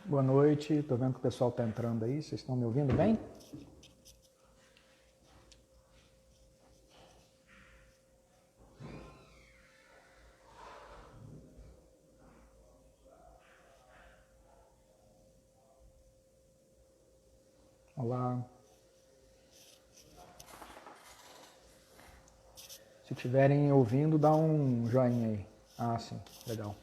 Boa noite, tô vendo que o pessoal tá entrando aí, vocês estão me ouvindo bem? Olá. Se estiverem ouvindo, dá um joinha aí. Ah, sim, legal.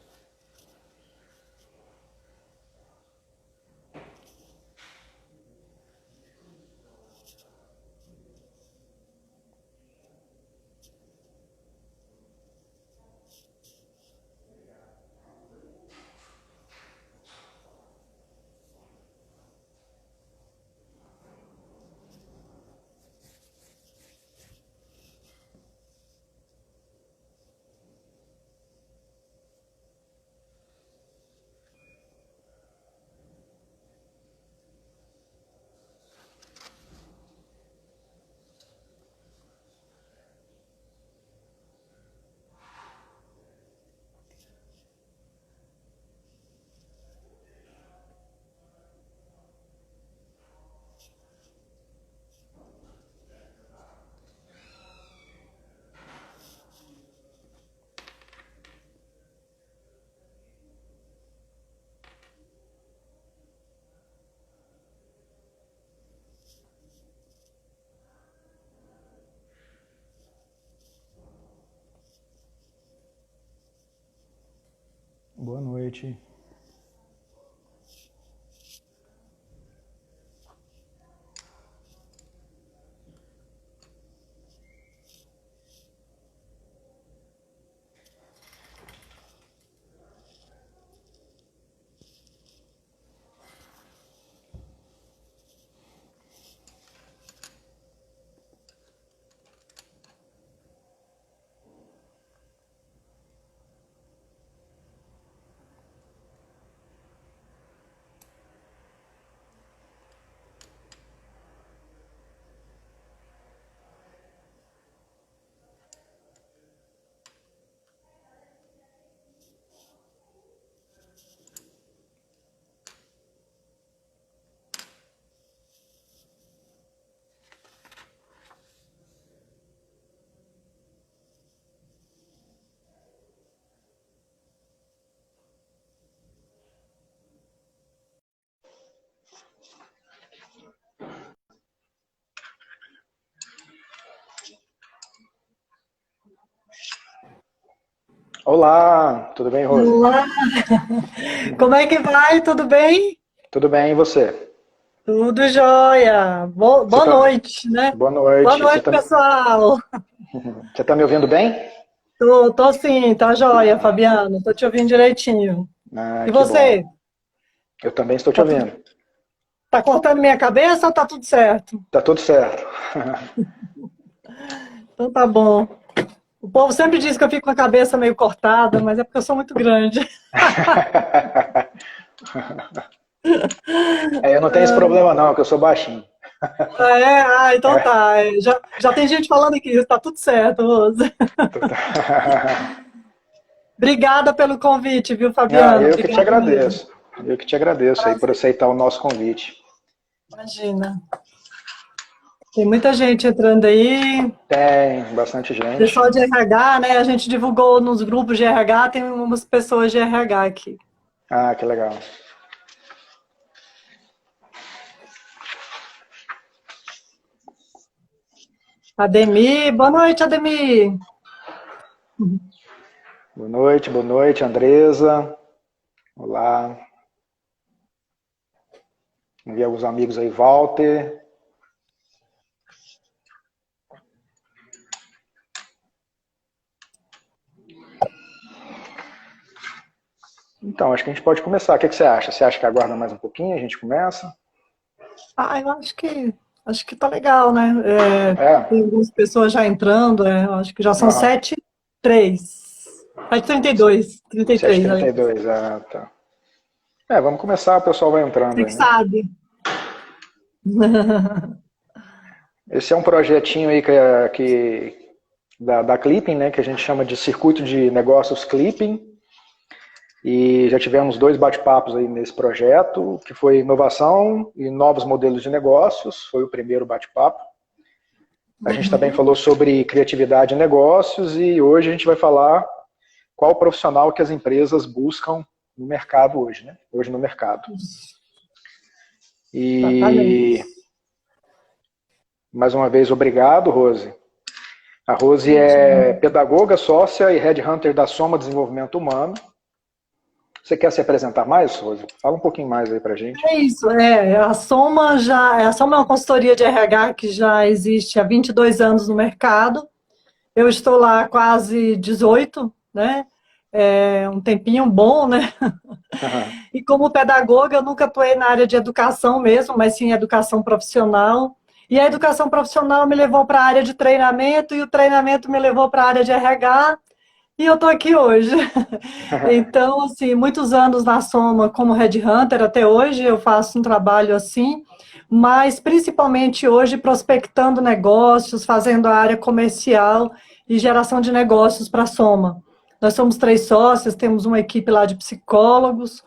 Boa noite. Olá, tudo bem, Rose? Olá, como é que vai? Tudo bem? Tudo bem, e você? Tudo jóia. Você Boa tá... noite, né? Boa Boa noite. noite, pessoal. Você tá me ouvindo bem? Tô sim, tá jóia, Fabiano. Tô te ouvindo direitinho. Ah, E que bom. você? Eu também estou te Tá, ouvindo. tá cortando minha cabeça ou tá tudo certo? Tá tudo certo. Então tá bom. O povo sempre diz que eu fico com a cabeça meio cortada, mas é porque eu sou muito grande. Eu não tenho esse problema não, que eu sou baixinho. Então tá. Já tem gente falando aqui, tá tudo certo, Rose. Obrigada pelo convite, viu, Ah, Fabiano? eu que te Obrigada mesmo. agradeço. Eu que te agradeço aí por Prazer. aceitar o nosso convite. Imagina. Tem muita gente entrando aí. Tem bastante gente. Pessoal de RH, né? A gente divulgou nos grupos de RH, tem umas pessoas de RH aqui. Ah, que legal. Ademir, boa noite, Ademir. Boa noite, Andresa. Olá. Vi alguns amigos aí, Walter. Então, acho que a gente pode começar. O que você acha? Você acha que aguarda mais um pouquinho? A gente começa? Eu acho que tá legal, né? É. Tem algumas pessoas já entrando, eu acho que já são Aham. 7h03. 7h32, 33, aliás. 7h32. Ah, tá. Vamos começar, o pessoal vai entrando Você aí, que né? sabe. Esse é um projetinho aí da Clipping, né? Que a gente chama de Circuito de Negócios Clipping. E já tivemos 2 bate-papos aí nesse projeto, que foi inovação e novos modelos de negócios, foi o primeiro bate-papo. A gente também falou sobre criatividade em negócios e hoje a gente vai falar qual o profissional que as empresas buscam no mercado hoje, né? Hoje no mercado. E mais uma vez, obrigado, Rose. A Rose é pedagoga, sócia e headhunter da Soma Desenvolvimento Humano. Você quer se apresentar mais, Rose? Fala um pouquinho mais aí pra gente. É isso, a Soma é uma consultoria de RH que já existe há 22 anos no mercado. Eu estou lá há quase 18, né? É um tempinho bom, né? Uhum. E como pedagoga, eu nunca atuei na área de educação mesmo, mas sim educação profissional. E a educação profissional me levou para a área de treinamento, e o treinamento me levou para a área de RH, e eu estou aqui hoje. Então, assim, muitos anos na Soma como headhunter, até hoje eu faço um trabalho assim, mas principalmente hoje prospectando negócios, fazendo a área comercial e geração de negócios para a Soma. Nós somos 3 sócios, temos uma equipe lá de psicólogos,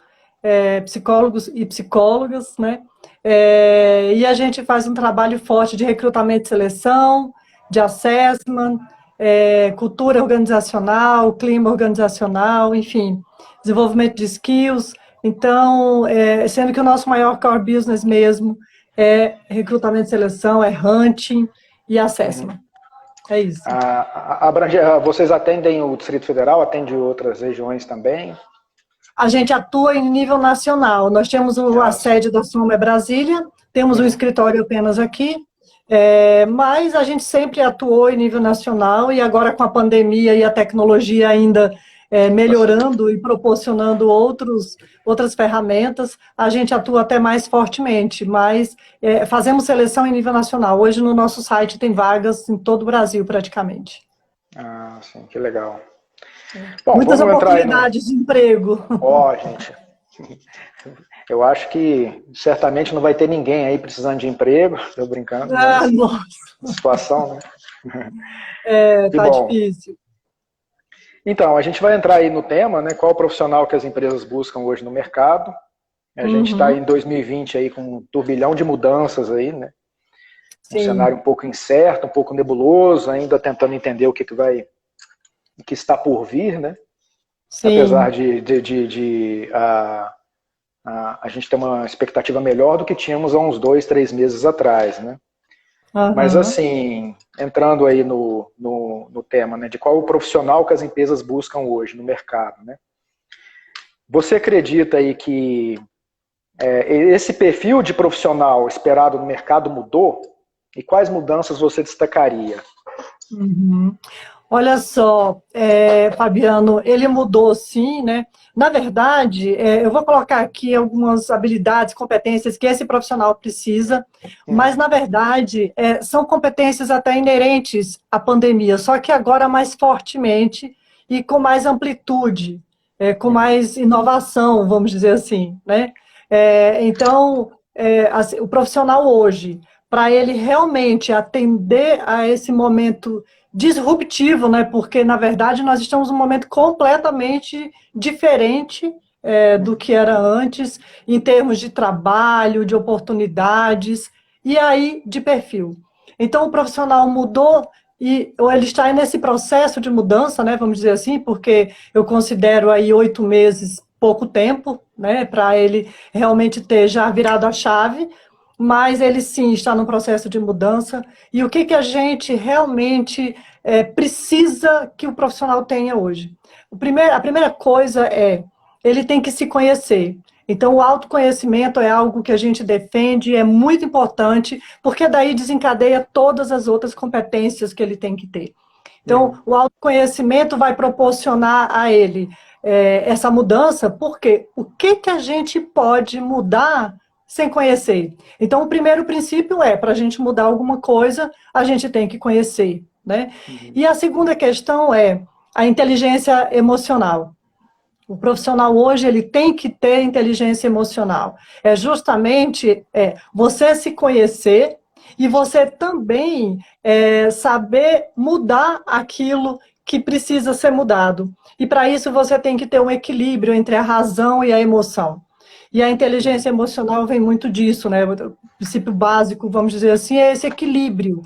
psicólogos e psicólogas, né? E a gente faz um trabalho forte de recrutamento e seleção, de assessment, cultura organizacional, clima organizacional, enfim, desenvolvimento de skills. Então, sendo que o nosso maior core business mesmo é recrutamento e seleção, é hunting e assessment. É isso. Vocês atendem o Distrito Federal, atendem outras regiões também? A gente atua em nível nacional. Nós temos a sede da Soma Brasília, temos um escritório apenas aqui, mas a gente sempre atuou em nível nacional e agora com a pandemia e a tecnologia ainda melhorando e proporcionando outras ferramentas, a gente atua até mais fortemente, mas fazemos seleção em nível nacional. Hoje no nosso site tem vagas em todo o Brasil praticamente. Ah, sim, que legal. Bom, muitas oportunidades de emprego. Gente, eu acho que certamente não vai ter ninguém aí precisando de emprego, estou brincando. Nossa. Situação, né? Tá difícil. Então, a gente vai entrar aí no tema, né? Qual o profissional que as empresas buscam hoje no mercado. A gente está em 2020 aí com um turbilhão de mudanças aí, né? Um cenário um pouco incerto, um pouco nebuloso, ainda tentando entender o que está por vir, né? Sim. Apesar de a gente ter uma expectativa melhor do que tínhamos há uns 2, 3 meses atrás, né? Mas assim, entrando aí no tema, né, de qual o profissional que as empresas buscam hoje no mercado, né? Você acredita aí que esse perfil de profissional esperado no mercado mudou? E quais mudanças você destacaria? Olha só, Fabiano, ele mudou sim, né? Na verdade, eu vou colocar aqui algumas habilidades, competências que esse profissional precisa, mas na verdade são competências até inerentes à pandemia, só que agora mais fortemente e com mais amplitude, com mais inovação, vamos dizer assim, né? Então, assim, o profissional hoje, para ele realmente atender a esse momento disruptivo, né? Porque, na verdade, nós estamos num momento completamente diferente do que era antes, em termos de trabalho, de oportunidades, e aí de perfil. Então, o profissional mudou, ou ele está nesse processo de mudança, né? Vamos dizer assim, porque eu considero aí 8 meses pouco tempo, né? Para ele realmente ter já virado a chave, mas ele sim está num processo de mudança. E o que a gente realmente precisa que o profissional tenha hoje? A primeira coisa ele tem que se conhecer. Então, o autoconhecimento é algo que a gente defende, é muito importante, porque daí desencadeia todas as outras competências que ele tem que ter. Então, o autoconhecimento vai proporcionar a ele essa mudança, porque o que a gente pode mudar sem conhecer? Então, o primeiro princípio para a gente mudar alguma coisa, a gente tem que conhecer, né? E a segunda questão é a inteligência emocional. O profissional hoje, ele tem que ter inteligência emocional. É justamente você se conhecer e você também saber mudar aquilo que precisa ser mudado. E para isso você tem que ter um equilíbrio entre a razão e a emoção. E a inteligência emocional vem muito disso, né? O princípio básico, vamos dizer assim, é esse equilíbrio.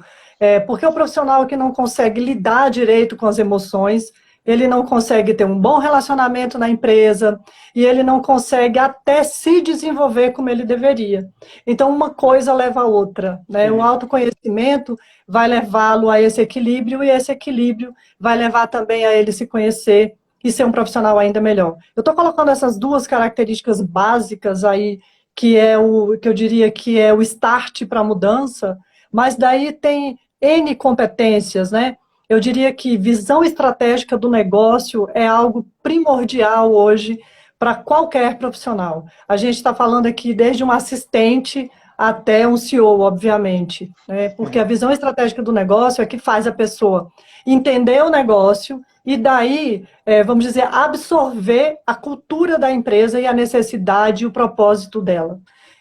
Porque o profissional que não consegue lidar direito com as emoções, ele não consegue ter um bom relacionamento na empresa e ele não consegue até se desenvolver como ele deveria. Então, uma coisa leva a outra, né? O autoconhecimento vai levá-lo a esse equilíbrio e esse equilíbrio vai levar também a ele se conhecer e ser um profissional ainda melhor. Eu estou colocando essas duas características básicas aí, que é o que eu diria que é o start para a mudança, mas daí tem N competências, né? Eu diria que visão estratégica do negócio é algo primordial hoje para qualquer profissional. A gente está falando aqui desde um assistente até um CEO, obviamente, né? Porque a visão estratégica do negócio é que faz a pessoa entender o negócio e daí, vamos dizer, absorver a cultura da empresa e a necessidade e o propósito dela.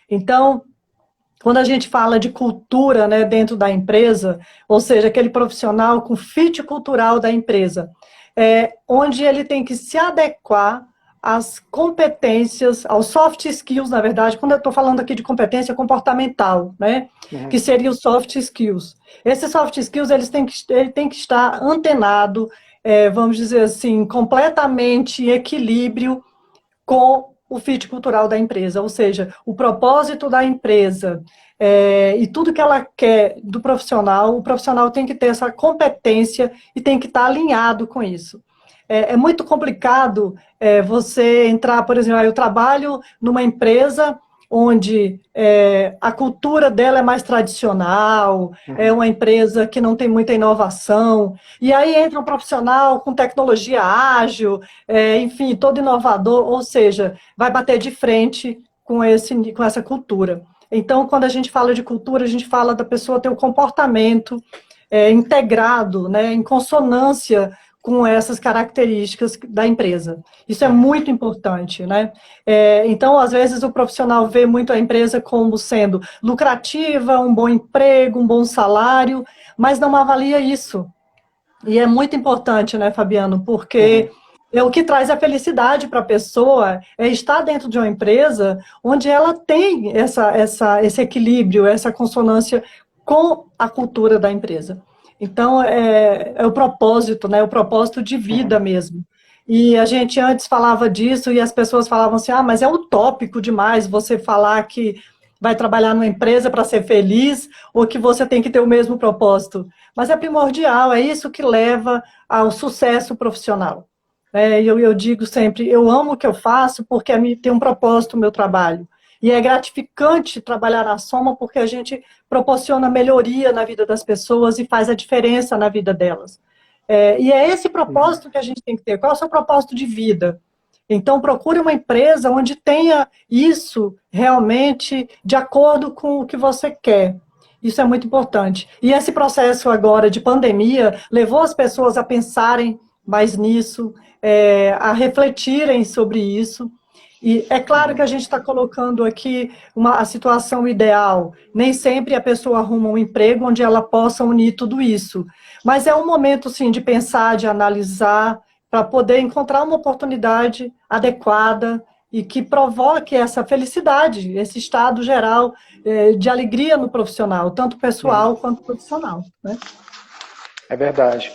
Então, quando a gente fala de cultura, né, dentro da empresa, ou seja, aquele profissional com fit cultural da empresa, onde ele tem que se adequar às competências, aos soft skills, na verdade, quando eu estou falando aqui de competência comportamental, né, que seria os soft skills. Esses soft skills, ele tem que estar antenado, vamos dizer assim, completamente em equilíbrio com o fit cultural da empresa, ou seja, o propósito da empresa e tudo que ela quer do profissional, o profissional tem que ter essa competência e tem que estar alinhado com isso. É muito complicado você entrar, por exemplo, eu trabalho numa empresa onde a cultura dela é mais tradicional, é uma empresa que não tem muita inovação, e aí entra um profissional com tecnologia ágil, enfim, todo inovador, ou seja, vai bater de frente com essa cultura. Então, quando a gente fala de cultura, a gente fala da pessoa ter um comportamento integrado, né, em consonância com essas características da empresa. Isso é muito importante, né? Então, às vezes, o profissional vê muito a empresa como sendo lucrativa, um bom emprego, um bom salário, mas não avalia isso. E é muito importante, né, Fabiano? Porque o que traz a felicidade para a pessoa é estar dentro de uma empresa onde ela tem esse equilíbrio, essa consonância com a cultura da empresa. Então, é o propósito, né? O propósito de vida mesmo. E a gente antes falava disso e as pessoas falavam assim, mas é utópico demais você falar que vai trabalhar numa empresa para ser feliz ou que você tem que ter o mesmo propósito. Mas é primordial, é isso que leva ao sucesso profissional. Eu digo sempre, eu amo o que eu faço porque tem um propósito o meu trabalho. E é gratificante trabalhar na Soma porque a gente proporciona melhoria na vida das pessoas e faz a diferença na vida delas. E é esse propósito que a gente tem que ter. Qual é o seu propósito de vida? Então, procure uma empresa onde tenha isso realmente de acordo com o que você quer. Isso é muito importante. E esse processo agora de pandemia levou as pessoas a pensarem mais nisso, a refletirem sobre isso. E é claro que a gente está colocando aqui a situação ideal. Nem sempre a pessoa arruma um emprego onde ela possa unir tudo isso. Mas é um momento, sim, de pensar, de analisar, para poder encontrar uma oportunidade adequada e que provoque essa felicidade, esse estado geral de alegria no profissional, tanto pessoal quanto profissional, né? É verdade.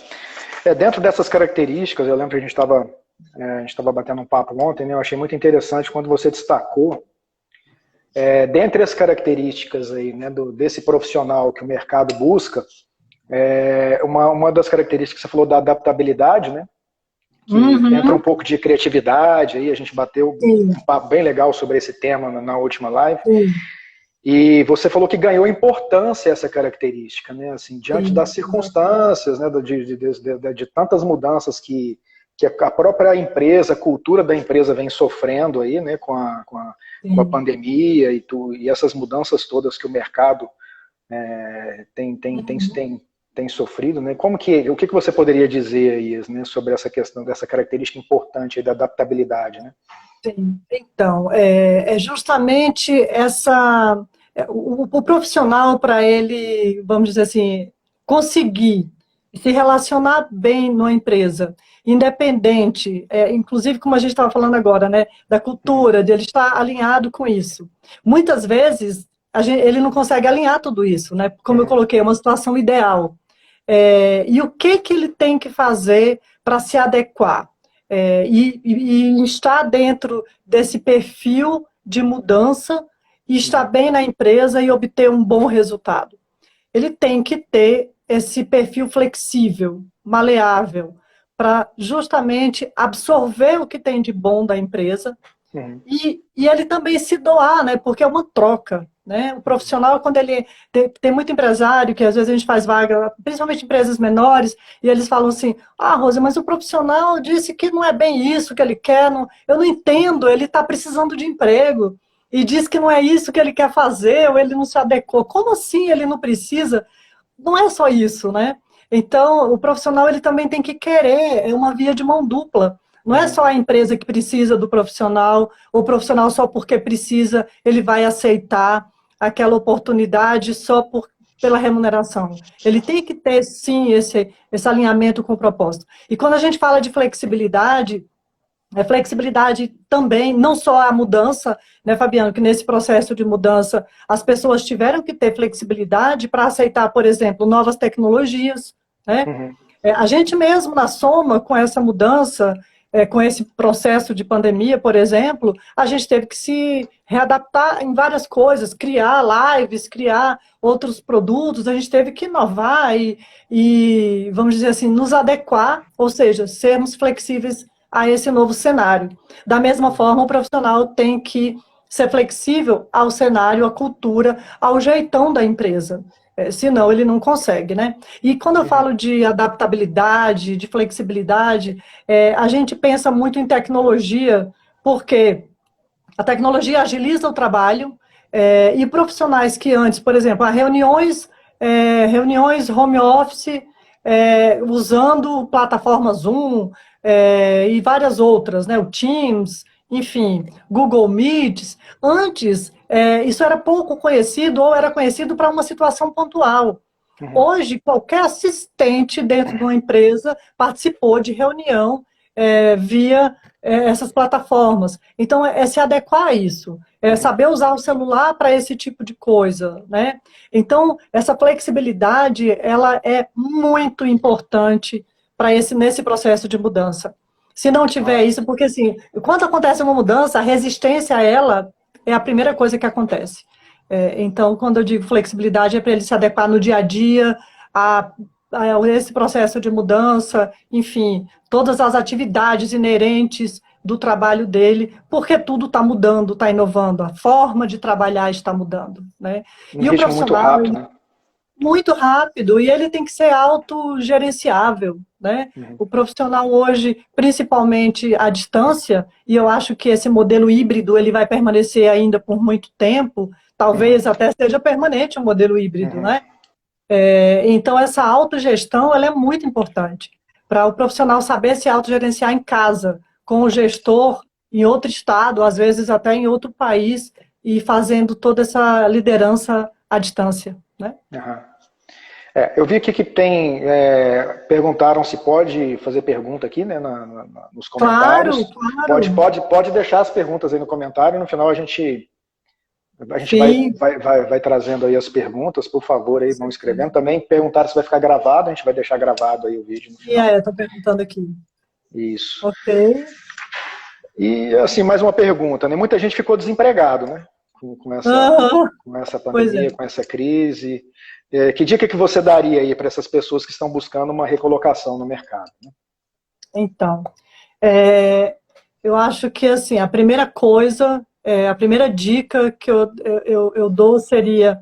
Dentro dessas características, eu lembro que a gente estava batendo um papo ontem, né? Eu achei muito interessante quando você destacou, dentre as características aí, né, desse profissional que o mercado busca, uma das características que você falou da adaptabilidade, né? Que entra um pouco de criatividade, aí a gente bateu um papo bem legal sobre esse tema na última live. E você falou que ganhou importância essa característica, né? Assim, diante das circunstâncias, né? De tantas mudanças que a própria empresa, a cultura da empresa vem sofrendo aí, né? Com a pandemia e essas mudanças todas que o mercado tem sofrido, né? O que você poderia dizer aí, né, sobre essa questão dessa característica importante aí da adaptabilidade, né? Sim. Então, justamente o profissional, para ele, vamos dizer assim, conseguir se relacionar bem numa empresa, independente, inclusive como a gente estava falando agora, né, da cultura, de ele estar alinhado com isso. Muitas vezes, ele não consegue alinhar tudo isso, né? Como eu coloquei, é uma situação ideal. E o que ele tem que fazer para se adequar? E estar dentro desse perfil de mudança e estar bem na empresa e obter um bom resultado. Ele tem que ter esse perfil flexível, maleável, para justamente absorver o que tem de bom da empresa e ele também se doar, né? Porque é uma troca, né? O profissional, quando ele... Tem muito empresário que às vezes a gente faz vaga, principalmente empresas menores, e eles falam assim, Rosa, mas o profissional disse que não é bem isso que ele quer, não, eu não entendo, ele está precisando de emprego, e diz que não é isso que ele quer fazer, ou ele não se adequou. Como assim ele não precisa? Não é só isso, né? Então, o profissional ele também tem que querer, é uma via de mão dupla. Não é só a empresa que precisa do profissional, ou o profissional só porque precisa, ele vai aceitar aquela oportunidade só pela remuneração. Ele tem que ter, sim, esse alinhamento com o propósito. E quando a gente fala de flexibilidade, flexibilidade também, não só a mudança, né, Fabiano, que nesse processo de mudança as pessoas tiveram que ter flexibilidade para aceitar, por exemplo, novas tecnologias, né? A gente mesmo na Soma, com essa mudança, com esse processo de pandemia, por exemplo, a gente teve que se readaptar em várias coisas, criar lives, criar outros produtos, a gente teve que inovar e vamos dizer assim, nos adequar, ou seja, sermos flexíveis a esse novo cenário. Da mesma forma, o profissional tem que ser flexível ao cenário, à cultura, ao jeitão da empresa. Senão ele não consegue, né? E quando eu falo de adaptabilidade, de flexibilidade, a gente pensa muito em tecnologia, porque a tecnologia agiliza o trabalho, e profissionais que antes, por exemplo, reuniões home office, usando plataforma Zoom, e várias outras, né? O Teams, enfim, Google Meets. Antes, isso era pouco conhecido ou era conhecido para uma situação pontual. Hoje, qualquer assistente dentro de uma empresa participou de reunião via essas plataformas. Então, se adequar a isso. Saber usar o celular para esse tipo de coisa, né? Então, essa flexibilidade, ela é muito importante nesse processo de mudança. Se não tiver isso, porque assim, quando acontece uma mudança, a resistência a ela é a primeira coisa que acontece. Então, quando eu digo flexibilidade, é para ele se adequar no dia a dia, a esse processo de mudança, enfim, todas as atividades inerentes do trabalho dele, porque tudo está mudando, está inovando, a forma de trabalhar está mudando, né? Um ritmo muito rápido, né? Muito rápido, e ele tem que ser autogerenciável, né? O profissional hoje, principalmente à distância, e eu acho que esse modelo híbrido ele vai permanecer ainda por muito tempo, talvez até seja permanente o modelo híbrido, né? Então, essa autogestão ela é muito importante para o profissional saber se autogerenciar em casa, com o gestor em outro estado, às vezes até em outro país, e fazendo toda essa liderança à distância, né? Eu vi aqui que perguntaram se pode fazer pergunta aqui, né, nos comentários. Claro. Pode deixar as perguntas aí no comentário, no final a gente vai trazendo aí as perguntas, por favor, aí vão escrevendo. Também perguntaram se vai ficar gravado, a gente vai deixar gravado aí o vídeo no final. Estou perguntando aqui. Isso. Ok. E, assim, mais uma pergunta, né? Muita gente ficou desempregado, né? Com essa pandemia, com essa crise. Que dica que você daria aí para essas pessoas que estão buscando uma recolocação no mercado? Né? Então, eu acho que assim, a primeira coisa, a primeira dica que eu dou seria: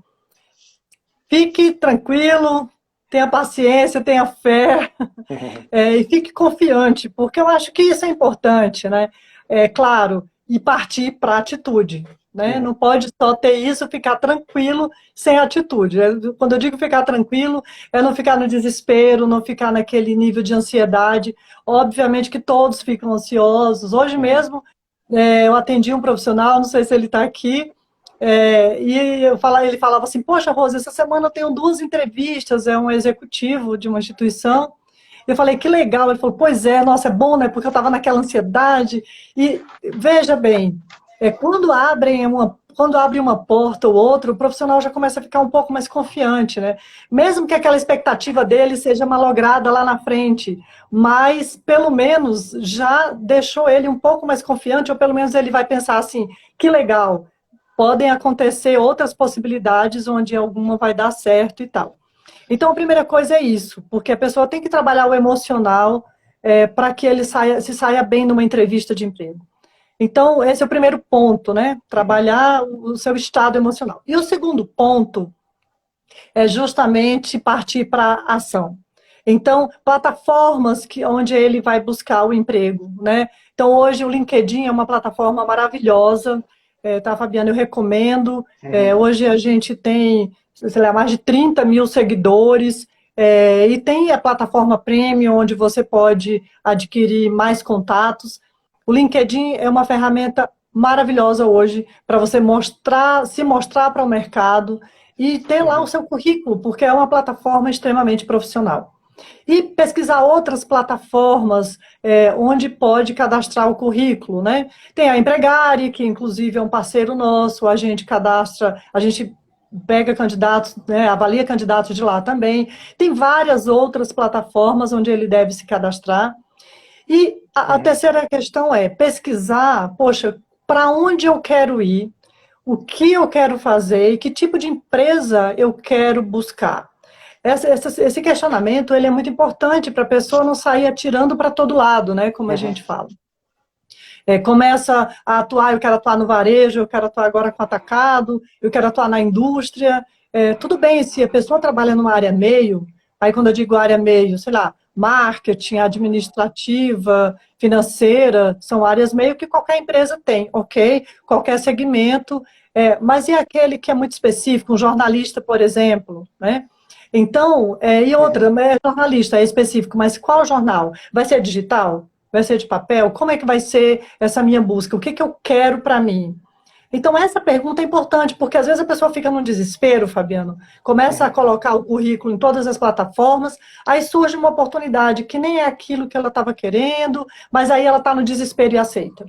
fique tranquilo, tenha paciência, tenha fé, e fique confiante, porque eu acho que isso é importante, né? Claro, e partir para a atitude. Né? Não pode só ter isso, ficar tranquilo sem atitude. Quando eu digo ficar tranquilo, é não ficar no desespero, não ficar naquele nível de ansiedade. Obviamente que todos ficam ansiosos. Hoje mesmo, eu atendi um profissional, não sei se ele está aqui, E ele falava assim, poxa, Rose, essa semana eu tenho 2 entrevistas, é um executivo de uma instituição. Eu falei, que legal. Ele falou, pois é, nossa, é bom, né? Porque eu estava naquela ansiedade. E veja bem, quando abre uma porta ou outra, o profissional já começa a ficar um pouco mais confiante, né? Mesmo que aquela expectativa dele seja malograda lá na frente, mas pelo menos já deixou ele um pouco mais confiante, ou pelo menos ele vai pensar assim, que legal, podem acontecer outras possibilidades onde alguma vai dar certo e tal. Então, a primeira coisa é isso, porque a pessoa tem que trabalhar o emocional para que ele se saia bem numa entrevista de emprego. Então, esse é o primeiro ponto, né? Trabalhar o seu estado emocional. E o segundo ponto é justamente partir para a ação. Então, plataformas onde ele vai buscar o emprego, né? Então, hoje o LinkedIn é uma plataforma maravilhosa, tá, Fabiana? Eu recomendo. Hoje a gente tem, sei lá, mais de 30 mil seguidores, e tem a plataforma Premium, onde você pode adquirir mais contatos. O LinkedIn é uma ferramenta maravilhosa hoje para você se mostrar para o mercado e ter lá o seu currículo, porque é uma plataforma extremamente profissional. E pesquisar outras plataformas onde pode cadastrar o currículo, né? Tem a Empregare, que inclusive é um parceiro nosso, a gente cadastra, a gente pega candidatos, né, avalia candidatos de lá também. Tem várias outras plataformas onde ele deve se cadastrar. E a terceira questão é pesquisar, poxa, para onde eu quero ir, o que eu quero fazer e que tipo de empresa eu quero buscar. Esse questionamento ele é muito importante para a pessoa não sair atirando para todo lado, né, como a gente fala. Começa a atuar, eu quero atuar no varejo, eu quero atuar agora com atacado, eu quero atuar na indústria. Tudo bem, se a pessoa trabalha numa área meio, aí quando eu digo área meio, sei lá, marketing, administrativa, financeira, são áreas meio que qualquer empresa tem, ok? Qualquer segmento, mas e aquele que é muito específico, um jornalista, por exemplo, né? Então, e outra, jornalista é específico, mas qual jornal? Vai ser digital? Vai ser de papel? Como é que vai ser essa minha busca? O que que eu quero para mim? Então, essa pergunta é importante, porque às vezes a pessoa fica num desespero, Fabiano, começa a colocar o currículo em todas as plataformas, aí surge uma oportunidade que nem é aquilo que ela estava querendo, mas aí ela está no desespero e aceita.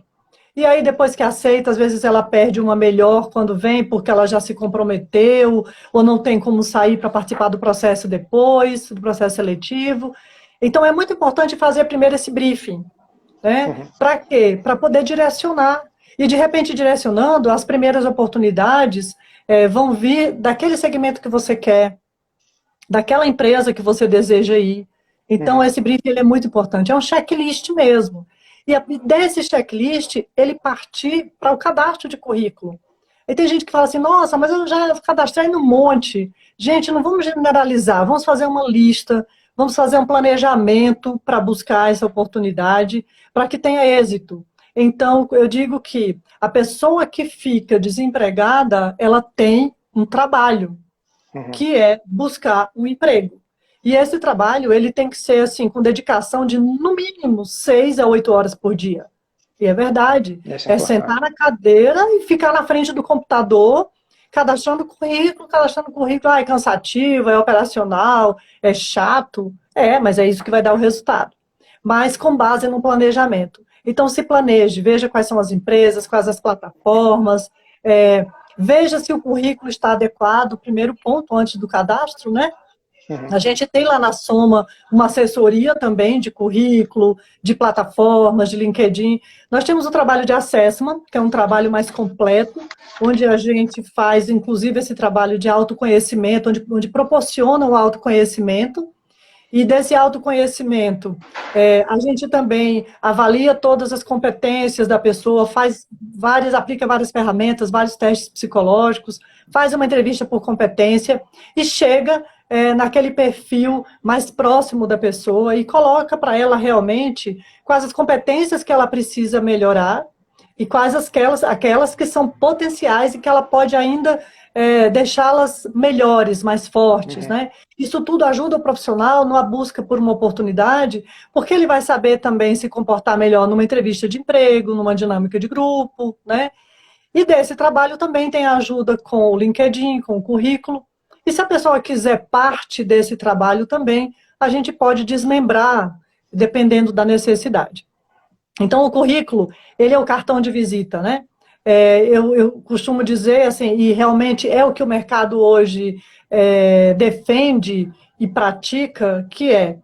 E aí, depois que aceita, às vezes ela perde uma melhor quando vem, porque ela já se comprometeu, ou não tem como sair para participar do processo depois, do processo seletivo. Então, é muito importante fazer primeiro esse briefing, né? Para quê? Para poder direcionar. E, de repente, direcionando, as primeiras oportunidades vão vir daquele segmento que você quer, daquela empresa que você deseja ir. Então, esse briefing ele é muito importante. É um checklist mesmo. E desse checklist, ele partir para o cadastro de currículo. E tem gente que fala assim, nossa, mas eu já cadastrei no monte. Gente, não vamos generalizar, vamos fazer uma lista, vamos fazer um planejamento para buscar essa oportunidade, para que tenha êxito. Então, eu digo que a pessoa que fica desempregada, ela tem um trabalho, que é buscar um emprego. E esse trabalho, ele tem que ser, assim, com dedicação de, no mínimo, 6 a 8 horas por dia. E é verdade. É sentar na cadeira e ficar na frente do computador, cadastrando currículo. É cansativo, é operacional, é chato. Mas é isso que vai dar o resultado. Mas com base no planejamento. Então, se planeje, veja quais são as empresas, quais as plataformas, veja se o currículo está adequado, primeiro ponto, antes do cadastro, né? A gente tem lá na Soma uma assessoria também de currículo, de plataformas, de LinkedIn. Nós temos o trabalho de assessment, que é um trabalho mais completo, onde a gente faz, inclusive, esse trabalho de autoconhecimento, onde proporciona o autoconhecimento. E desse autoconhecimento, a gente também avalia todas as competências da pessoa, aplica várias ferramentas, vários testes psicológicos, faz uma entrevista por competência e chega naquele perfil mais próximo da pessoa e coloca para ela realmente quais as competências que ela precisa melhorar e quais aquelas que são potenciais e que ela pode ainda deixá-las melhores, mais fortes, né? Isso tudo ajuda o profissional numa busca por uma oportunidade, porque ele vai saber também se comportar melhor numa entrevista de emprego, numa dinâmica de grupo, né? E desse trabalho também tem a ajuda com o LinkedIn, com o currículo. E se a pessoa quiser parte desse trabalho também, a gente pode desmembrar, dependendo da necessidade. Então, o currículo, ele é o cartão de visita, né? Eu costumo dizer, assim, e realmente é o que o mercado hoje defende e pratica, que é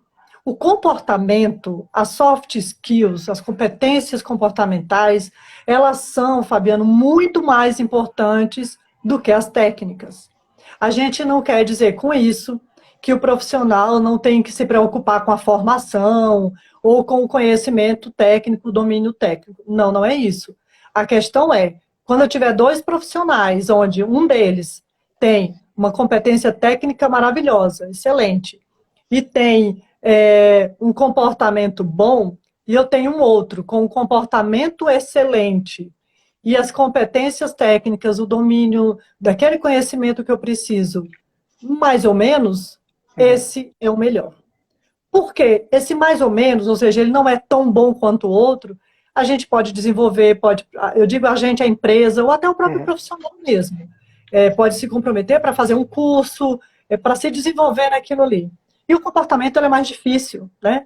o comportamento, as soft skills, as competências comportamentais, elas são, Fabiano, muito mais importantes do que as técnicas. A gente não quer dizer com isso que o profissional não tem que se preocupar com a formação ou com o conhecimento técnico, o domínio técnico. Não, não é isso. A questão é, quando eu tiver dois profissionais, onde um deles tem uma competência técnica maravilhosa, excelente, e tem um comportamento bom, e eu tenho um outro com um comportamento excelente, e as competências técnicas, o domínio daquele conhecimento que eu preciso, mais ou menos, esse é o melhor. Por quê? Esse mais ou menos, ou seja, ele não é tão bom quanto o outro, a gente pode desenvolver, eu digo a gente, a empresa, ou até o próprio profissional mesmo. Pode se comprometer para fazer um curso, para se desenvolver naquilo ali. E o comportamento é mais difícil, né?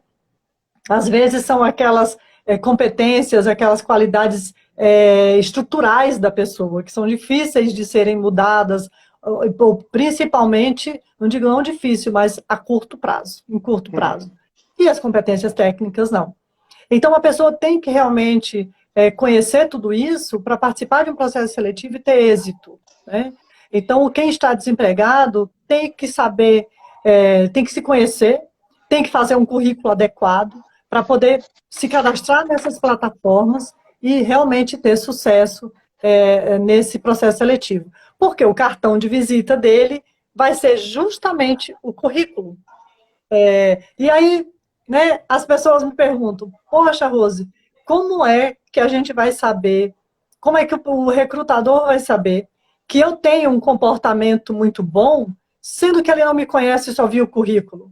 Às vezes são aquelas competências, aquelas qualidades estruturais da pessoa, que são difíceis de serem mudadas, ou principalmente, não digo não difícil, mas a curto prazo, em curto prazo. E as competências técnicas não. Então, a pessoa tem que realmente conhecer tudo isso para participar de um processo seletivo e ter êxito, né? Então, quem está desempregado tem que saber, tem que se conhecer, tem que fazer um currículo adequado para poder se cadastrar nessas plataformas e realmente ter sucesso nesse processo seletivo. Porque o cartão de visita dele vai ser justamente o currículo. E aí, né, as pessoas me perguntam, poxa, Rose, como é que a gente vai saber, como é que o recrutador vai saber que eu tenho um comportamento muito bom, sendo que ele não me conhece e só viu o currículo?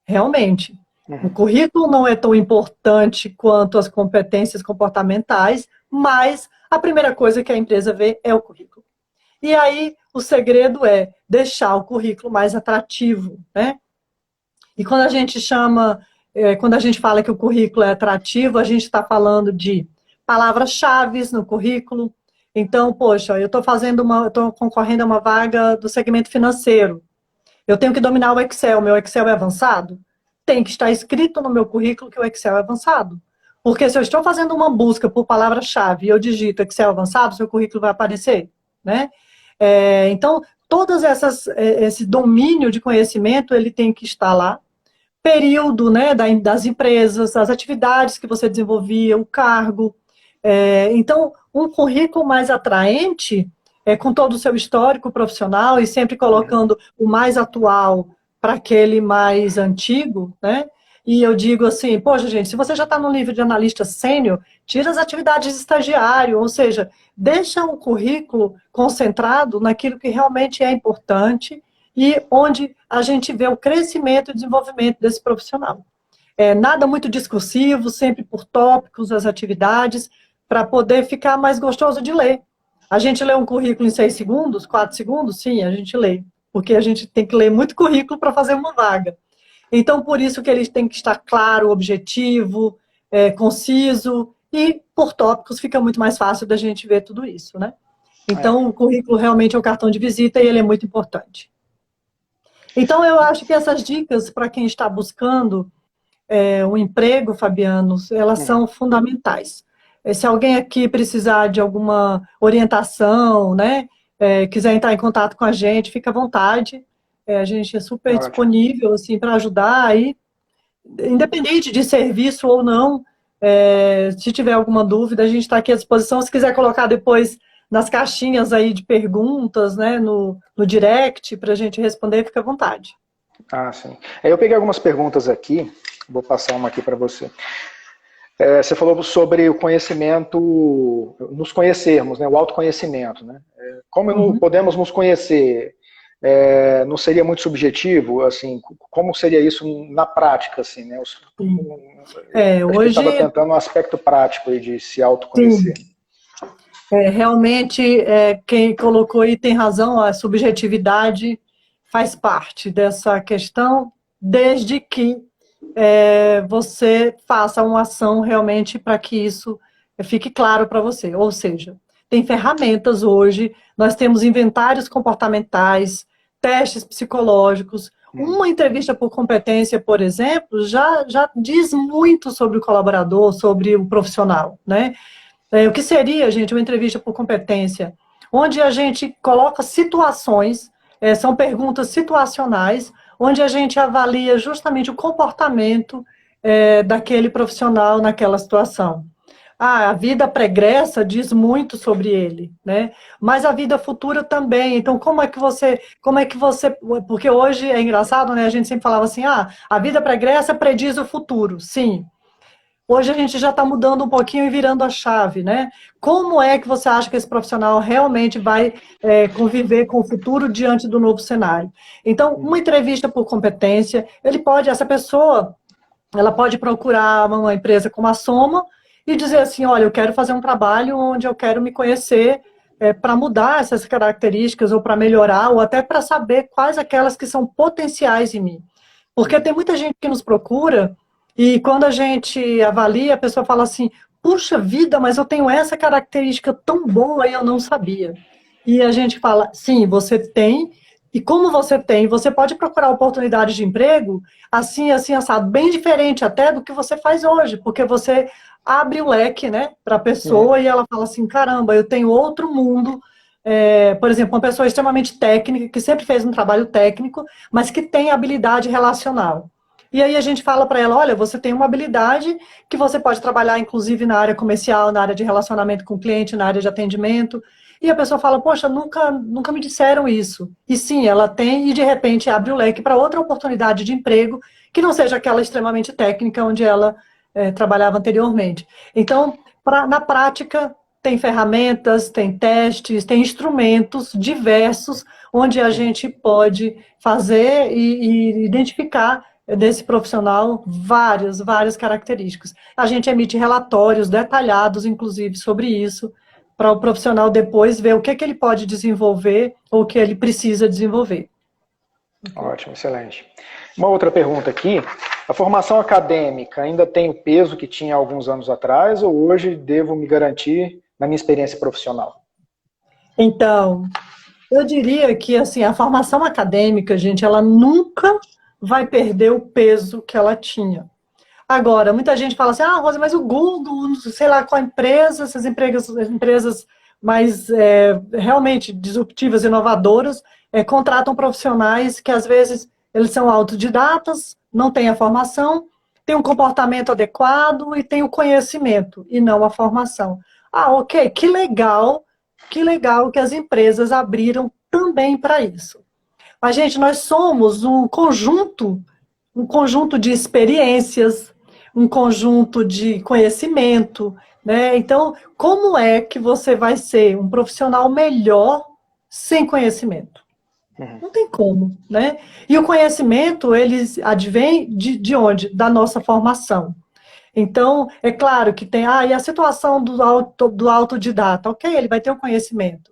Realmente, o currículo não é tão importante quanto as competências comportamentais, mas a primeira coisa que a empresa vê é o currículo. E aí, o segredo é deixar o currículo mais atrativo, né? E quando a gente quando a gente fala que o currículo é atrativo, a gente está falando de palavras-chave no currículo. Então, poxa, eu estou concorrendo a uma vaga do segmento financeiro. Eu tenho que dominar o Excel. Meu Excel é avançado? Tem que estar escrito no meu currículo que o Excel é avançado. Porque se eu estou fazendo uma busca por palavra-chave e eu digito Excel avançado, seu currículo vai aparecer, né? Então, esse domínio de conhecimento, ele tem que estar lá. Período, né, das empresas, as atividades que você desenvolvia, o cargo. Então, um currículo mais atraente, com todo o seu histórico profissional e sempre colocando o mais atual para aquele mais antigo, né? E eu digo assim, poxa, gente, se você já está no nível de analista sênior, tira as atividades de estagiário, ou seja, deixa o currículo concentrado naquilo que realmente é importante e onde a gente vê o crescimento e desenvolvimento desse profissional. Nada muito discursivo, sempre por tópicos, as atividades, para poder ficar mais gostoso de ler. A gente lê um currículo em 6 segundos, 4 segundos? Sim, a gente lê, porque a gente tem que ler muito currículo para fazer uma vaga. Então, por isso que ele tem que estar claro, objetivo, conciso, e por tópicos fica muito mais fácil da gente ver tudo isso, né? Então, o currículo realmente é o cartão de visita e ele é muito importante. Então, eu acho que essas dicas para quem está buscando um emprego, Fabiano, elas são fundamentais. Se alguém aqui precisar de alguma orientação, né, quiser entrar em contato com a gente, fica à vontade. A gente é super disponível assim, para ajudar aí, independente de serviço ou não. Se tiver alguma dúvida, a gente está aqui à disposição. Se quiser colocar depois nas caixinhas aí de perguntas, né, no direct, para a gente responder, fica à vontade. Ah, sim. Eu peguei algumas perguntas aqui, vou passar uma aqui para você. Você falou sobre o conhecimento, nos conhecermos, né, o autoconhecimento, né? Como podemos nos conhecer? Não seria muito subjetivo, assim, como seria isso na prática, assim, né? Hoje estava tentando um aspecto prático aí de se autoconhecer. Sim. Realmente, quem colocou aí tem razão, a subjetividade faz parte dessa questão, desde que você faça uma ação realmente para que isso fique claro para você. Ou seja, tem ferramentas hoje, nós temos inventários comportamentais, testes psicológicos. Uma entrevista por competência, por exemplo, já diz muito sobre o colaborador, sobre o profissional, né? O que seria, gente, uma entrevista por competência? Onde a gente coloca situações, são perguntas situacionais, onde a gente avalia justamente o comportamento daquele profissional naquela situação. A vida pregressa diz muito sobre ele, né? Mas a vida futura também. Então, como é que você, porque hoje é engraçado, né? A gente sempre falava assim, a vida pregressa prediz o futuro. Sim. Hoje a gente já está mudando um pouquinho e virando a chave, né? Como é que você acha que esse profissional realmente vai conviver com o futuro diante do novo cenário? Então, uma entrevista por competência, essa pessoa, ela pode procurar uma empresa como a Soma e dizer assim, olha, eu quero fazer um trabalho onde eu quero me conhecer para mudar essas características ou para melhorar ou até para saber quais aquelas que são potenciais em mim. Porque tem muita gente que nos procura e quando a gente avalia, a pessoa fala assim, puxa vida, mas eu tenho essa característica tão boa e eu não sabia. E a gente fala, sim, você tem, e como você tem, você pode procurar oportunidades de emprego assim, assim, assado, bem diferente até do que você faz hoje, porque você abre o leque, né, para a pessoa e ela fala assim, caramba, eu tenho outro mundo. Por exemplo, uma pessoa extremamente técnica, que sempre fez um trabalho técnico, mas que tem habilidade relacional. E aí a gente fala para ela, olha, você tem uma habilidade que você pode trabalhar, inclusive, na área comercial, na área de relacionamento com o cliente, na área de atendimento. E a pessoa fala, poxa, nunca me disseram isso. E sim, ela tem, e de repente abre o leque para outra oportunidade de emprego, que não seja aquela extremamente técnica onde ela trabalhava anteriormente. Então, na prática, tem ferramentas, tem testes, tem instrumentos diversos, onde a gente pode fazer e identificar desse profissional várias características. A gente emite relatórios detalhados, inclusive, sobre isso, para o profissional depois ver o que ele pode desenvolver ou o que ele precisa desenvolver. Ótimo, excelente. Uma outra pergunta aqui. A formação acadêmica ainda tem o peso que tinha alguns anos atrás ou hoje devo me garantir na minha experiência profissional? Então, eu diria que assim, a formação acadêmica, gente, ela nunca vai perder o peso que ela tinha. Agora, muita gente fala assim, Rosa, mas o Google, sei lá qual empresa, essas empresas mais realmente disruptivas, inovadoras, contratam profissionais que às vezes eles são autodidatas, não têm a formação, têm um comportamento adequado e têm o conhecimento, e não a formação. Ok, que legal que as empresas abriram também para isso. Mas, gente, nós somos um conjunto de experiências, um conjunto de conhecimento, né? Então, como é que você vai ser um profissional melhor sem conhecimento? Não tem como, né? E o conhecimento, ele advém de onde? Da nossa formação. Então, é claro que tem, e a situação do autodidata, ok, ele vai ter o conhecimento.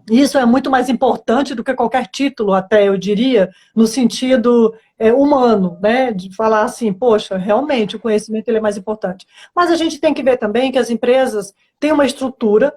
Isso é muito mais importante do que qualquer título, até eu diria, no sentido humano, né? De falar assim, poxa, realmente o conhecimento ele é mais importante. Mas a gente tem que ver também que as empresas têm uma estrutura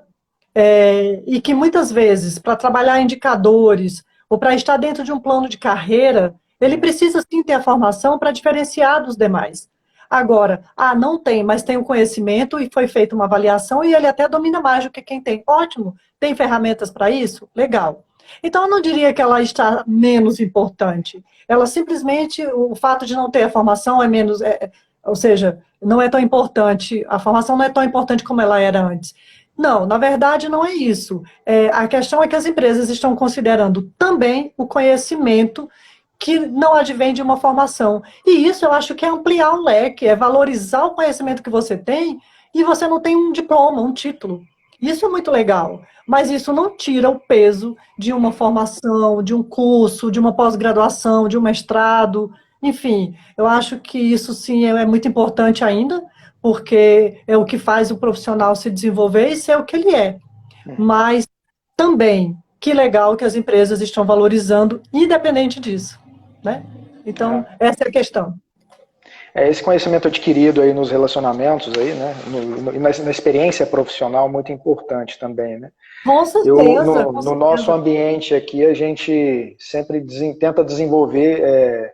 e que muitas vezes, para trabalhar indicadores ou para estar dentro de um plano de carreira, ele precisa sim ter a formação para diferenciar dos demais. Agora, não tem, mas tem o conhecimento e foi feita uma avaliação e ele até domina mais do que quem tem. Ótimo, tem ferramentas para isso? Legal. Então, eu não diria que ela está menos importante. Ela simplesmente, o fato de não ter a formação é menos, ou seja, não é tão importante, a formação não é tão importante como ela era antes. Não, na verdade não é isso. A questão é que as empresas estão considerando também o conhecimento que não advém de uma formação. E isso eu acho que é ampliar o leque, é valorizar o conhecimento que você tem e você não tem um diploma, um título. Isso é muito legal, mas isso não tira o peso de uma formação, de um curso, de uma pós-graduação, de um mestrado, enfim. Eu acho que isso sim é muito importante ainda, porque é o que faz o profissional se desenvolver e ser o que ele é. Mas também, que legal que as empresas estão valorizando, independente disso, né? Então, essa é a questão. Esse conhecimento adquirido aí nos relacionamentos, aí, né, na experiência profissional, muito importante também, né? Com certeza, com No nosso certeza. ambiente aqui, a gente sempre tenta desenvolver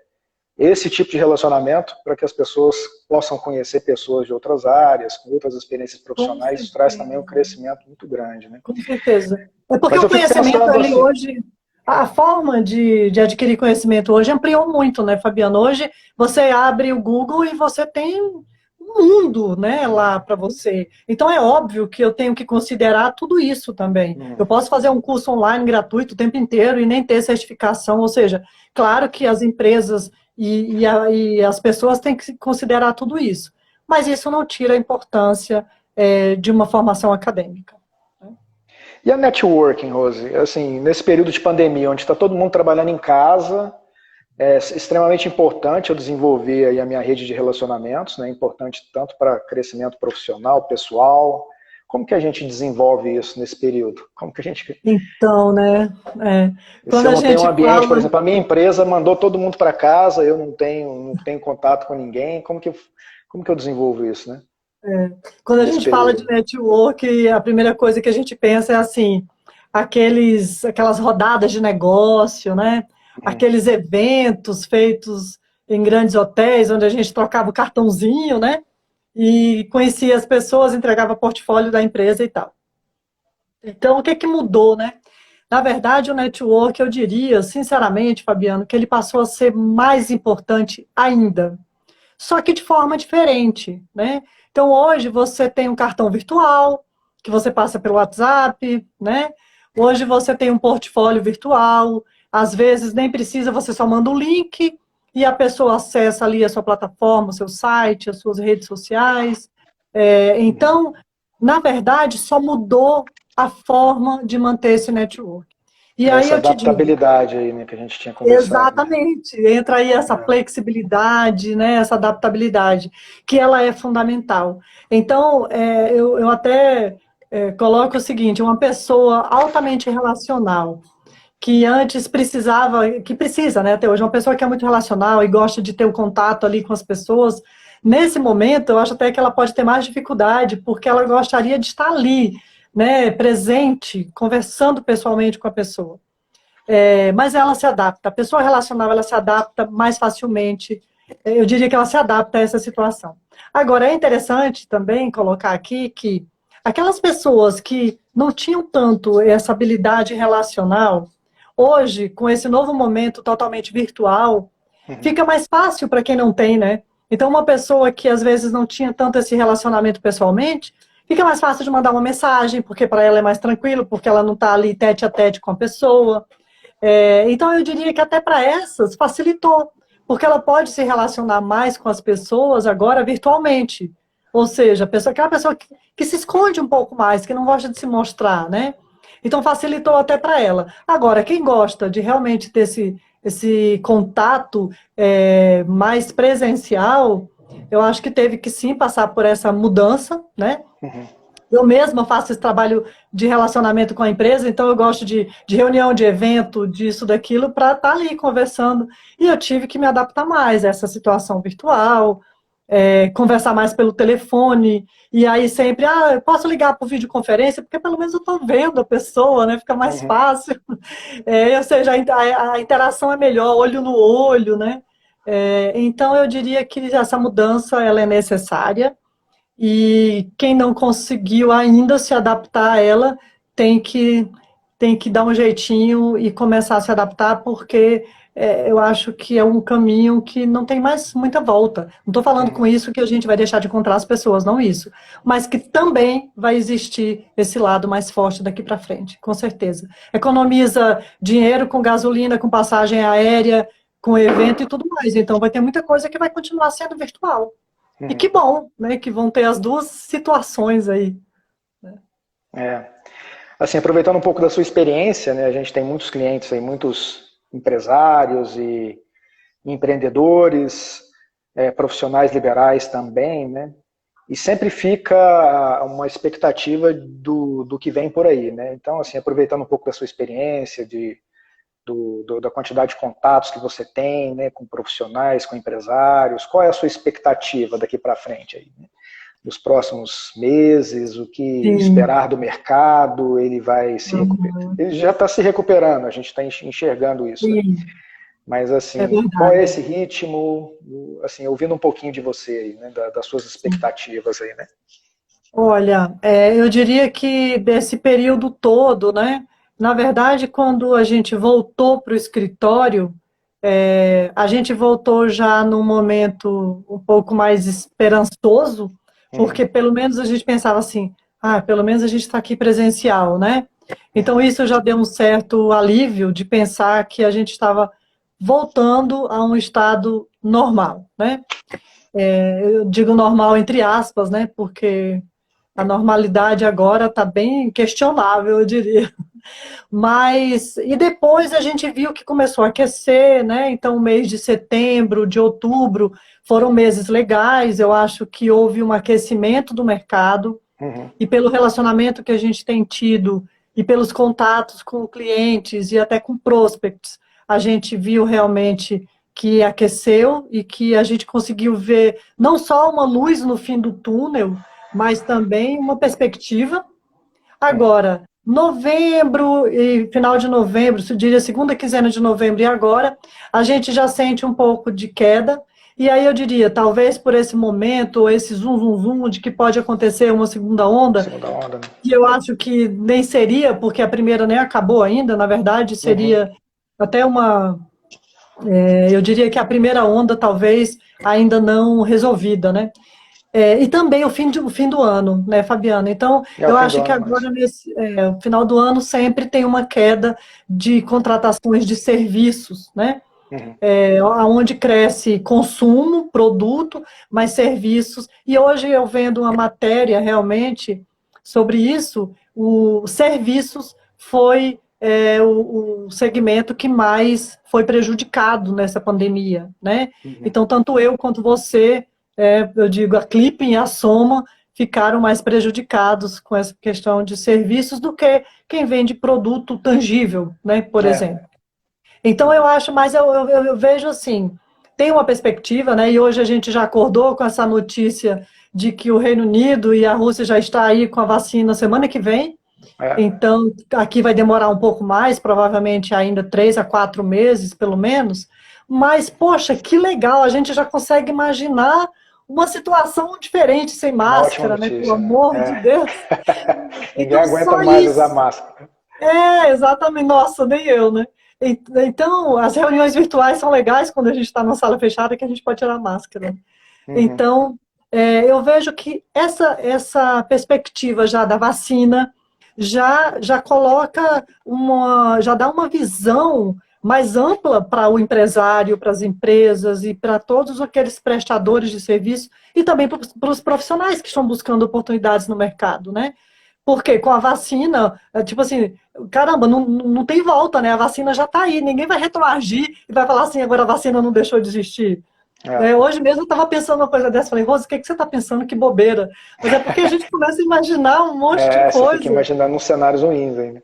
esse tipo de relacionamento para que as pessoas possam conhecer pessoas de outras áreas, com outras experiências Com profissionais. Isso traz também um certeza. crescimento muito grande, né? Com certeza. É porque Mas o eu fico conhecimento, pensando ele assim, hoje, a forma de adquirir conhecimento hoje ampliou muito, né, Fabiano? Hoje você abre o Google e você tem um mundo, né, lá para você. Então é óbvio que eu tenho que considerar tudo isso também. Eu posso fazer um curso online gratuito o tempo inteiro e nem ter certificação, ou seja, claro que as empresas e as pessoas têm que considerar tudo isso. Mas isso não tira a importância de uma formação acadêmica. e a networking, Rose? Assim, nesse período de pandemia, onde está todo mundo trabalhando em casa, é extremamente importante eu desenvolver aí a minha rede de relacionamentos, né? Importante tanto para crescimento profissional, pessoal. Como que a gente desenvolve isso nesse período? Como que a gente... Então, né? Se Quando eu a não tenho um gente ambiente, por fala, exemplo, a minha empresa mandou todo mundo para casa, eu não tenho contato com ninguém, como que eu desenvolvo isso, né? quando a Nesse gente fala de período. network, a primeira coisa que a gente pensa é assim, aquelas rodadas de negócio, né? Uhum. Aqueles eventos feitos em grandes hotéis, onde a gente trocava o cartãozinho, né? E conhecia as pessoas, entregava portfólio da empresa e tal. Então, o que que mudou, né? Na verdade, o network, eu diria, sinceramente, Fabiano, que ele passou a ser mais importante ainda, só que de forma diferente, né? Então, hoje você tem um cartão virtual, que você passa pelo WhatsApp, né? Hoje você tem um portfólio virtual, às vezes nem precisa, você só manda o link e a pessoa acessa ali a sua plataforma, o seu site, as suas redes sociais. Uhum. Então, na verdade, só mudou a forma de manter esse network. E aí Essa eu te digo, adaptabilidade aí, né, que a gente tinha conversado, né? exatamente, entra aí essa flexibilidade, né, essa adaptabilidade, que ela é fundamental. Então, eu até coloco o seguinte, uma pessoa altamente relacional, que antes precisava, que precisa, né, até hoje, uma pessoa que é muito relacional e gosta de ter o contato ali com as pessoas, nesse momento, eu acho até que ela pode ter mais dificuldade, porque ela gostaria de estar ali, né, presente, conversando pessoalmente com a pessoa. Mas ela se adapta. A pessoa relacional, ela se adapta mais facilmente. Eu diria que ela se adapta a essa situação. Agora, é interessante também colocar aqui que aquelas pessoas que não tinham tanto essa habilidade relacional, hoje, com esse novo momento totalmente virtual, Uhum. fica mais fácil para quem não tem, né? Então, uma pessoa que às vezes não tinha tanto esse relacionamento pessoalmente, fica mais fácil de mandar uma mensagem, porque para ela é mais tranquilo, porque ela não está ali tete a tete com a pessoa. Então, eu diria que até para essas facilitou, porque ela pode se relacionar mais com as pessoas agora virtualmente. Ou seja, aquela pessoa que se esconde um pouco mais, que não gosta de se mostrar, né? Então, facilitou até para ela. Agora, quem gosta de realmente ter esse contato mais presencial, eu acho que teve que sim passar por essa mudança, né? Uhum. Eu mesma faço esse trabalho de relacionamento com a empresa, então eu gosto de reunião, de evento, disso, daquilo, para estar ali conversando. E eu tive que me adaptar mais a essa situação virtual, conversar mais pelo telefone, e aí sempre, eu posso ligar por videoconferência, porque pelo menos eu estou vendo a pessoa, né? Fica mais Uhum. fácil. Ou seja, a interação é melhor, olho no olho, né? Então eu diria que essa mudança ela é necessária. E quem não conseguiu ainda se adaptar a ela tem que, tem que dar um jeitinho e começar a se adaptar, porque eu acho que é um caminho que não tem mais muita volta. Não estou falando com Uhum. isso que a gente vai deixar de encontrar as pessoas, não isso. Mas que também vai existir esse lado mais forte daqui para frente, com certeza. Economiza dinheiro com gasolina, com passagem aérea, com evento e tudo mais. Então vai ter muita coisa que vai continuar sendo virtual. E Uhum. que bom, né, que vão ter as duas situações aí. É. Assim, aproveitando um pouco da sua experiência, né, a gente tem muitos clientes aí, muitos empresários e empreendedores, profissionais liberais também, né? e sempre fica uma expectativa do que vem por aí, né? Então, assim, aproveitando um pouco da sua experiência, da quantidade de contatos que você tem, né, com profissionais, com empresários, qual é a sua expectativa daqui para frente aí, né? Nos próximos meses, o que Sim. esperar do mercado, ele vai se recuperar. Ele já está se recuperando, a gente está enxergando isso, né? Sim, Mas, é assim, qual é verdade. esse ritmo? Assim, ouvindo um pouquinho de você aí, né, das suas expectativas aí, né? Olha, eu diria que desse período todo, né? Na verdade, quando a gente voltou para o escritório, a gente voltou já num momento um pouco mais esperançoso, Uhum. porque pelo menos a gente pensava assim, pelo menos a gente está aqui presencial, né? Então Uhum. isso já deu um certo alívio de pensar que a gente estava voltando a um estado normal, né? Eu digo normal entre aspas, né? Porque a normalidade agora está bem questionável, eu diria. Mas, e depois a gente viu que começou a aquecer, né? Então, o mês de setembro, de outubro, foram meses legais. Eu acho que houve um aquecimento do mercado, Uhum. e pelo relacionamento que a gente tem tido, e pelos contatos com clientes e até com prospects, a gente viu realmente que aqueceu e que a gente conseguiu ver não só uma luz no fim do túnel, mas também uma perspectiva. Uhum. Agora, novembro e final de novembro, se diria segunda quinzena de novembro e agora, a gente já sente um pouco de queda. E aí eu diria, talvez por esse momento, ou esse zum, zum, zum, de que pode acontecer uma segunda onda, Segunda onda, né? que eu acho que nem seria, porque a primeira nem acabou ainda, na verdade, Uhum. seria até eu diria que a primeira onda talvez ainda não resolvida, né? E também o fim do ano, né, Fabiana? Então, É o eu fim do acho que ano, agora, mas... o final do ano, sempre tem uma queda de contratações de serviços, né? Uhum. Onde cresce consumo, produto, mas serviços. E hoje eu vendo uma matéria realmente sobre isso, o serviços foi o segmento que mais foi prejudicado nessa pandemia, né? Uhum. Então, tanto eu quanto você, eu digo, a Clipping e a Soma ficaram mais prejudicados com essa questão de serviços do que quem vende produto tangível, né, por É. exemplo. Então, eu Uhum. acho, mas eu vejo assim, tem uma perspectiva, né? E hoje a gente já acordou com essa notícia de que o Reino Unido e a Rússia já está aí com a vacina semana que vem. É. Então, aqui vai demorar um pouco mais, provavelmente ainda 3 a 4 meses, pelo menos. Mas, poxa, que legal, a gente já consegue imaginar uma situação diferente sem Uma ótima máscara, né? Pelo notícia, né? amor de É. Deus. Ninguém Então, aguenta só mais usar isso. máscara. Exatamente. Nossa, nem eu, né? Então, as reuniões virtuais são legais quando a gente está numa sala fechada que a gente pode tirar a máscara. Uhum. Então, eu vejo que essa perspectiva já da vacina já coloca já dá uma visão mais ampla para o empresário, para as empresas e para todos aqueles prestadores de serviço e também para os profissionais que estão buscando oportunidades no mercado, né? Porque com a vacina, tipo assim, caramba, não tem volta, né? A vacina já está aí, ninguém vai retroagir e vai falar assim, agora a vacina não deixou de existir. É. Hoje mesmo eu estava pensando uma coisa dessa, falei, Rose, o que, que você está pensando? Que bobeira. Mas é porque a gente começa a imaginar um monte de Você fica coisa. imaginando uns cenários ruins aí, né?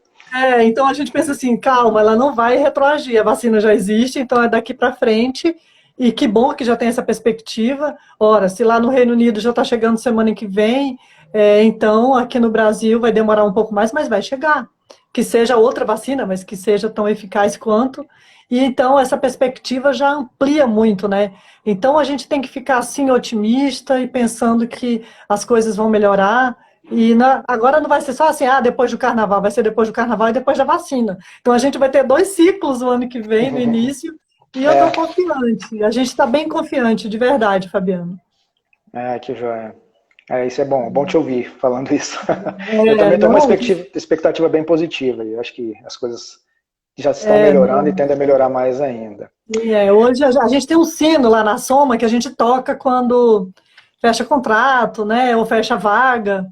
Então a gente pensa assim, calma, ela não vai retroagir, a vacina já existe, então é daqui para frente. E que bom que já tem essa perspectiva. Ora, se lá no Reino Unido já está chegando semana que vem, então aqui no Brasil vai demorar um pouco mais, mas vai chegar. Que seja outra vacina, mas que seja tão eficaz quanto. E então essa perspectiva já amplia muito, né? Então a gente tem que ficar assim otimista e pensando que as coisas vão melhorar. E agora não vai ser só assim, depois do carnaval, vai ser depois do carnaval e depois da vacina. Então a gente vai ter 2 ciclos o ano que vem, no início, e eu estou É. confiante. A gente está bem confiante, de verdade, Fabiano. Que joia. Isso é bom te ouvir falando isso. Eu É, também tenho uma não, expectativa bem positiva. Eu acho que as coisas já estão melhorando e não. tendem a melhorar mais ainda. Hoje a gente tem um sino lá na Soma que a gente toca quando fecha contrato, né? Ou fecha vaga.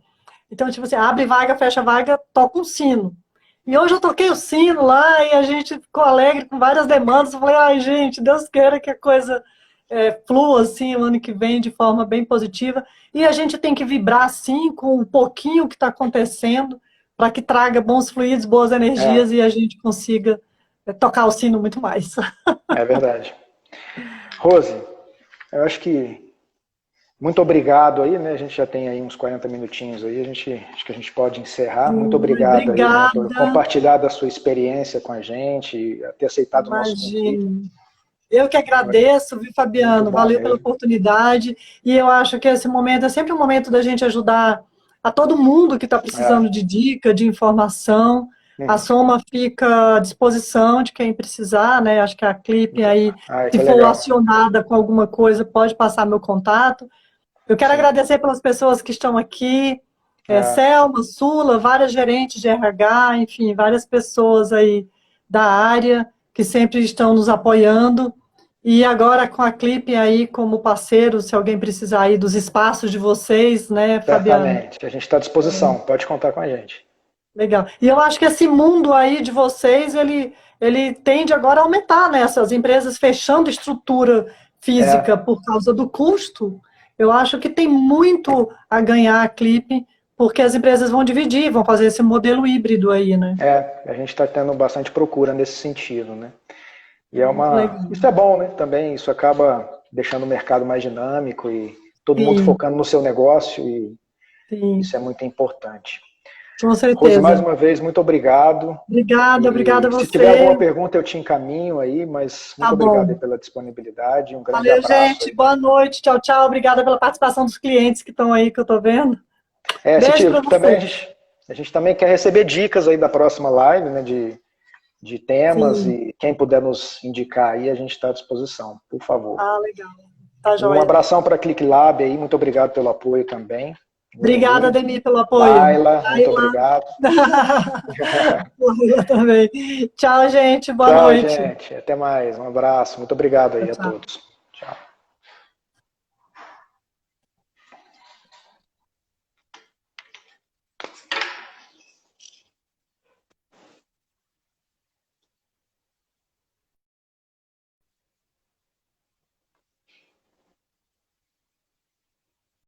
Então, tipo assim, abre vaga, fecha vaga, toca um sino. E hoje eu toquei o sino lá e a gente ficou alegre com várias demandas. Eu falei, ai, gente, Deus queira que a coisa flua assim o ano que vem de forma bem positiva. E a gente tem que vibrar sim com um pouquinho que está acontecendo para que traga bons fluidos, boas É, energias e a gente consiga tocar o sino muito mais. é verdade. Rose, eu acho que muito obrigado aí, né? A gente já tem aí uns 40 minutinhos aí, acho que a gente pode encerrar. Muito obrigado aí, né, por Obrigada, compartilhar da sua experiência com a gente e ter aceitado o nosso convite. imagine. Eu que Eu acho agradeço, viu, muito Fabiano? bom Valeu pela mesmo. oportunidade. E eu acho que esse momento é sempre um momento da gente ajudar a todo mundo que está precisando É. de dica, de informação. A Uhum. Soma fica à disposição de quem precisar, né? Acho que a Clipe aí, Ai, se que for legal. acionada com alguma coisa, pode passar meu contato. Eu quero Sim. agradecer pelas pessoas que estão aqui, É, Selma, Sula, várias gerentes de RH, enfim, várias pessoas aí da área que sempre estão nos apoiando. E agora com a Clipe aí como parceiro, se alguém precisar aí dos espaços de vocês, né, Fabiano? certamente. A gente está à disposição. Pode contar com a gente. Legal. E eu acho que esse mundo aí de vocês, ele tende agora a aumentar, né? Essas empresas fechando estrutura física É, por causa do custo. Eu acho que tem muito a ganhar a Clipe, porque as empresas vão dividir, vão fazer esse modelo híbrido aí, né? a gente está tendo bastante procura nesse sentido, né? E Muito legal. isso é bom, né? Também isso acaba deixando o mercado mais dinâmico e todo mundo Sim, focando no seu negócio e sim, isso é muito importante. com Rose, mais certeza. uma vez, muito obrigado. Obrigada, obrigada a E se tiver você. alguma pergunta, eu te encaminho aí, mas Tá muito obrigado aí bom. pela disponibilidade. Um grande Valeu, abraço gente. aí. Boa noite. Tchau, tchau. Obrigada pela participação dos clientes que estão aí, que eu tô vendo. Se Beijo tiver, para também vocês. a gente também quer receber dicas aí da próxima live, né, de temas Sim. e quem puder nos indicar aí, a gente está à disposição, por favor. Ah, legal. Tá Um joia. abração para a ClickLab aí, muito obrigado pelo apoio também. Obrigada, Lu, Demi, pelo apoio. Laila, muito Laila. obrigado. Laila também. Tchau, gente. Boa Tchau, noite. gente. Até mais. Um abraço. Muito obrigado Tchau, aí a tchau. todos.